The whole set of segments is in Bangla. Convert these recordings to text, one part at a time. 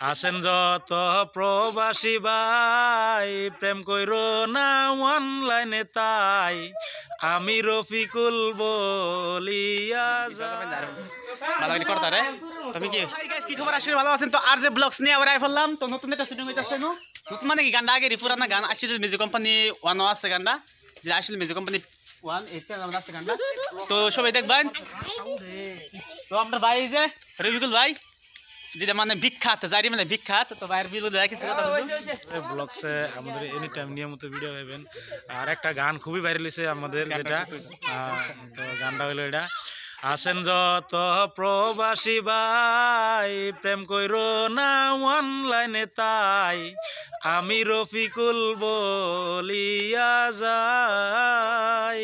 আছেন যত প্রবাসী ভাই প্রেম কইরো না অনলাইনে তাই আমি রফিকুল বলিয়া ভালো করতে রে তুমি কি হাই গাইস কি খবর আশীর্বাদ ভালো আছেন তো আর যে ব্লগস নিয়ে আবার আই ফেললাম তো নতুন একটা শুটিং হইতাছে নো নতুন মানে কি গানটা আগে পুরানা গান আসছিল মিউজিক কোম্পানি ওয়ান আছে গানটা যে আসলে মিউজিক কোম্পানি ওয়ান এটা গান আছে গানটা তো সবাই দেখবেন তো আপনার ভাই যে রফিকুল ভাই যেটা মানে বিখ্যাত জারি মানে বিখ্যাত তো ভাইয়ের বিরুদ্ধে কিছু কথা বলুন এই ব্লগসে আমাদের এনি টাইম নিয়মিত ভিডিও পাবেন আর একটা গান খুবই ভাইরাল হইছে আমাদের যেটা তো গানটা হলো এটা আছেন যত প্রবাসী ভাই প্রেম কইরো না অনলাইনে তাই আমি রফিকুল বলিয়া যাই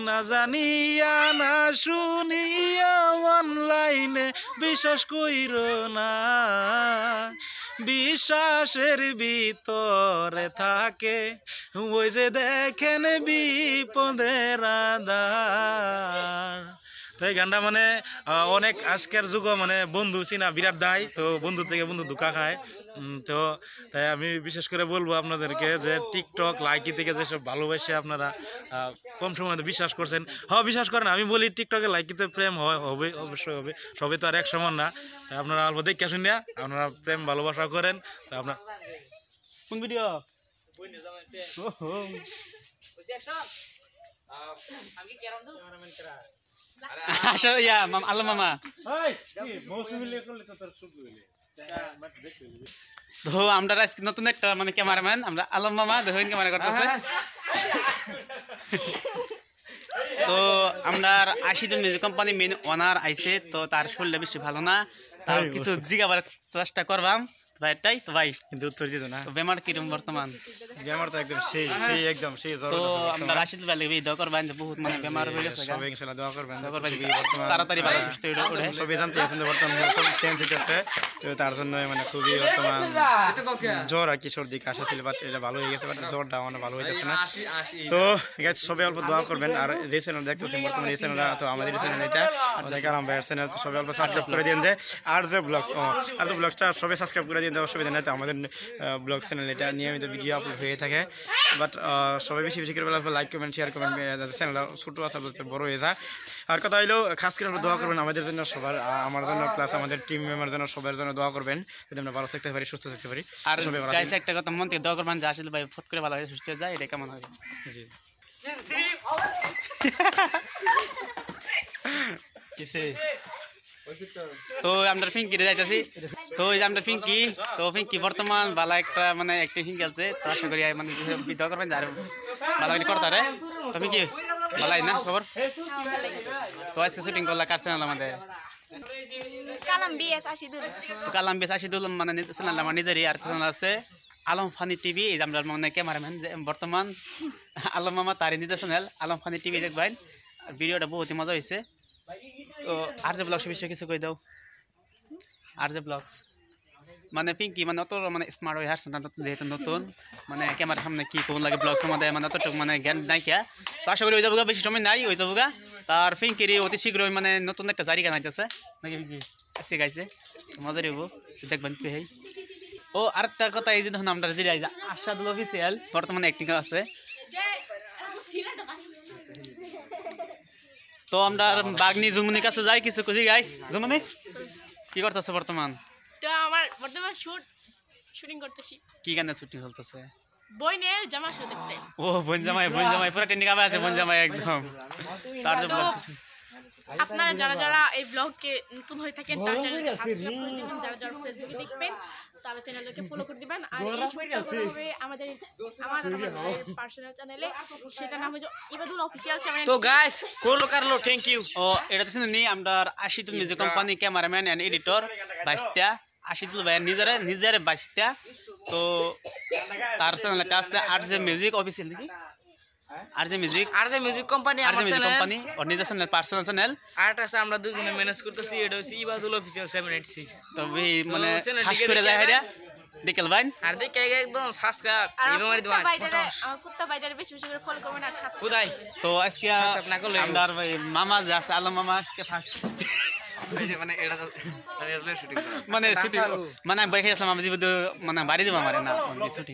না জানিয়া না শুনিয়া অনলাইনে বিশ্বাস কইরো না বিশ্বাসের ভিতরে থাকে ওই যে দেখেন বিপদের আধার তো এই গানটা মানে অনেক আজকের যুগ মানে বন্ধু চিনা বিরাট দায় তো বন্ধু থেকে বন্ধু ধোঁকা খায় তো তাই আমি বিশেষ করে বলবো আপনাদেরকে যে টিকটক লাইকি থেকে যেসব ভালোবাসে আপনারা কম সময় বিশ্বাস করছেন বিশ্বাস করেন আমি বলি টিকটকে লাইকিতে প্রেম হবে অবশ্যই হবে সবই তো আর এক সমান না তাই আপনারা অল্প দেখে শুনিয়া আপনারা প্রেম ভালোবাসা করেন তো আপনার কোন ভিডিও আচ্ছা ইয়া আল্লাহ মামা তো আমরা আজকে নতুন একটা মানে ক্যামেরাম্যান আমরা আলম মামা দেখুন ক্যামেরা করতেছে তো আমরা আশিদুল মিউজিক কোম্পানি মেন ওনার আইছে তো তার শরীরটা বেশি ভালো না তার কিছু জিগাবার চেষ্টা করবাম ভাই এটাই তো ভাই কিন্তু উত্তর দিত না বেমার কিরম বর্তমান বেমার তো একদম সেই একদম সেই তো আমরা রাশিদ ভাই লাগবে দোয়া করবেন যে বহুত মানে বেমার হয়ে গেছে সবাই ইনশাআল্লাহ দোয়া করবেন তাড়াতাড়ি ভালো সুস্থ হয়ে ওঠে সবাই জানতে আছেন যে বর্তমান মৌসুম চেঞ্জ হইতেছে তো তার জন্য মানে খুবই বর্তমান জ্বর আর কি সর্দি কাশি ছিল বাট এটা ভালো হয়ে গেছে বাট জ্বরটা মানে ভালো হইতেছে না সো গাইস সবাই অল্প দোয়া করবেন আর যে চ্যানেল দেখতেছেন বর্তমানে এই চ্যানেলটা তো আমাদের চ্যানেল এটা আমাদের কালাম ভাইয়ের চ্যানেল তো সবাই অল্প সাবস্ক্রাইব করে দিন যে আর যে ব্লগসটা সবাই সাবস্ক্রাইব করে দিন অসুবিধা নাই তো আমাদের ব্লগ চ্যানেল এটা নিয়মিত ভিডিও আপলোড হয়ে থাকে বাট সবাই বেশি বেশি করে লাইক কমেন্ট শেয়ার করবেন যাতে চ্যানেলটা ছোটো আছে বড় হয়ে যায় আর কথা হইলো খাস করে দোয়া করবেন আমাদের জন্য সবার আমার জন্য প্লাস আমাদের টিম মেম্বার জন্য সবার জন্য দোয়া করবেন যাতে আমরা ভালো থাকতে পারি সুস্থ থাকতে পারি আর গাইস একটা কথা মন থেকে দোয়া করবেন যে আসলে ভাই ফট করে ভালো হয়ে সুস্থ হয়ে যায় এটা কেমন হয় জি কিসে তো আমরা পিঙ্কি যাইতেছি তো এই যে আমরা পিঙ্কি তো পিঙ্কি বর্তমান ভালো একটা মানে একটা পিঙ্কি আছে তো আশা করি মানে বিদ্যা করবেন আর ভালো করতে পারে তো পিঙ্কি ভালাই না খবর তো আজকে শুটিং করলা কার চ্যানেল আমাদের কালাম বিএস আশিদুল তো কালাম বিএস আশিদুল মানে চ্যানেল আমার নিজেরই আর চ্যানেল আছে আলম ফানি টিভি এই যে আমরা মানে ক্যামেরাম্যান বর্তমান আলম মামা তারই নিজের চ্যানেল আলম ফানি টিভি দেখবেন আর ভিডিওটা বহুতই মজা হয়েছে তো আর যে ব্লগস বিষয়ে কিছু কই দাও আর যে ব্লগস মানে পিঙ্কি মানে অত মানে স্মার্ট হয়ে আসছে না যেহেতু নতুন মানে ক্যামেরার সামনে কি কোন লাগে ব্লগস আমাদের মানে অতটুকু মানে জ্ঞান নাই কে তো আশা করি ওই যাবো বেশি সময় নাই ওই যাবো তার পিঙ্কিরই অতি শীঘ্রই মানে নতুন একটা জারি গান আইতেছে নাকি পিঙ্কি আসছে গাইছে মজা রইব দেখবেন পেহাই ও আরেকটা কথা এই যে দেখুন আমরা যে আশাদুল অফিসিয়াল বর্তমানে অ্যাক্টিং আছে তো আমরা বাগনি জুমনির কাছে যাই কিছু খুঁজি গাই জুমনি কি করতেছে বর্তমান তো আমার বর্তমান শুটিং করতেছি কি গানের শুটিং চলতেছে বইনের জামা শো দেখতে ও বোন জামাই পুরো টেকনিক আবার আছে বোন জামাই একদম তার যে ব্লগ আপনারা যারা এই ব্লগকে নতুন হয়ে থাকেন তার চ্যানেলকে সাবস্ক্রাইব করে দিবেন যারা ফেসবুকে দেখবেন তারা চ্যানেলকে ফলো করে দিবেন আর এই হবে আমাদের পার্সোনাল চ্যানেলে সেটা নাম হচ্ছে ইবাদুল অফিশিয়াল চ্যানেল তো গাইস করলো কারলো থ্যাংক ইউ ও এটা তো শুনুন আমরা Ashidul music company cameraman and editor বাইস্তা আশিদুল ভাই নিজের বাইস্তা তো তার চ্যানেলটা আছে আর যে মিউজিক অফিশিয়াল নাকি আর যে মিউজিক কোম্পানি ওর নিজের চ্যানেল পার্সোনাল চ্যানেল আর আছে আমরা দুজনে ম্যানেজ করতেছি এটা হচ্ছে ইবাদুল অফিশিয়াল 786 তো মানে খাস করে যায় হাইরা দেখাল ভাই আর দেখে একদম সাবস্ক্রাইব ইবা মারি দিবেন কুত্তা বাইটারে বেশি বেশি করে ফলো করবেন আর খুদাই তো আজকে আমরা ভাই মামা যে আছে আলম মামা কে ফার্স্ট মানে ছুটি মানে বাইকে আসলাম আমি মানে বাড়ি দেবো আমার না ছুটি